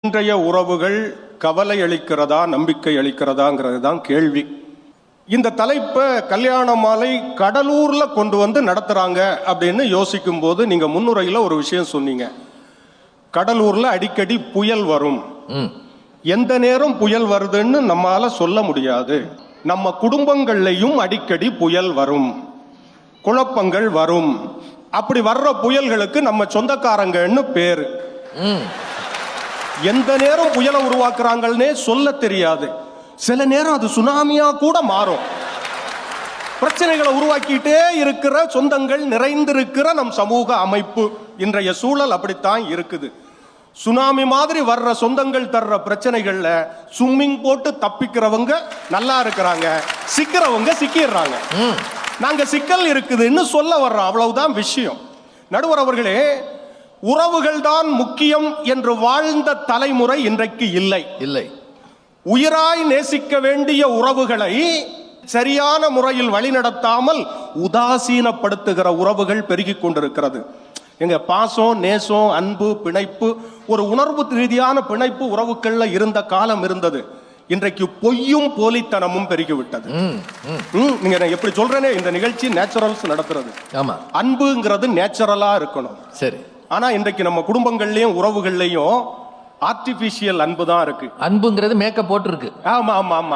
இன்றைய உறவுகள் கவலை அளிக்கிறதா நம்பிக்கை அளிக்கிறதாங்கிறது தான் கேள்வி. இந்த தலைப்பை கல்யாண மாலை கடலூர்ல கொண்டு வந்து நடத்துறாங்க அப்படின்னு யோசிக்கும் போது நீங்க முன்னுரையில ஒரு விஷயம் சொன்னீங்க. கடலூர்ல அடிக்கடி புயல் வரும், எந்த நேரம் புயல் வருதுன்னு நம்மால சொல்ல முடியாது. நம்ம குடும்பங்கள்லையும் அடிக்கடி புயல் வரும், குழப்பங்கள் வரும். அப்படி வர்ற புயல்களுக்கு நம்ம சொந்தக்காரங்கன்னு பேரு. எந்த நேரம் புயலை உருவாக்குறாங்கன்னே சொல்ல தெரியாது. சில நேரம் அது சுனாமியா கூட மாறும். பிரச்சனைகளை உருவாக்கிட்டே இருக்கிற சொந்தங்கள் நிறைந்திருக்கிற நம் சமூக அமைப்பு இன்றைய சூழல் அப்படித்தான் இருக்குது. சுனாமி மாதிரி வர்ற சொந்தங்கள் தர்ற பிரச்சனைகள்ல ஸ்விம்மிங் போட்டு தப்பிக்கிறவங்க நல்லா இருக்கிறாங்க, சிக்கிறவங்க சிக்கிடுறாங்க. நாங்க சிக்கல் இருக்குதுன்னு சொல்ல வர்றோம், அவ்வளவுதான் விஷயம். நடுவர் அவர்களே, உறவுகள் தான் முக்கியம் என்று வாழ்ந்த தலைமுறை இன்றைக்கு இல்லை. உயிராய் நேசிக்க வேண்டிய உறவுகளை சரியான முறையில் வழிநடத்தாமல் உதாசீனப்படுத்துகிற உறவுகள் பெருகிக் கொண்டிருக்கிறது. எங்க பாசம், நேசம், அன்பு, பிணைப்பு, ஒரு உணர்வு ரீதியான பிணைப்பு உறவுகள்ல இருந்த காலம் இருந்தது. இன்றைக்கு பொய்யும் போலித்தனமும் பெருகிவிட்டது. நீங்க எப்படி சொல்றேனே, இந்த நிகழ்ச்சி நேச்சுரல்ஸ் நடத்துறது. அன்புங்கிறது நேச்சுரலா இருக்கணும். சரி. ஆனா இன்றைக்கு நம்ம குடும்பங்கள்லயும் உறவுகள்லயும் ஆர்டிபிஷியல் அன்பு தான் இருக்கு. அன்புங்கிறது மேக்கப் போட்டு இருக்கு. ஆமா ஆமா ஆமா.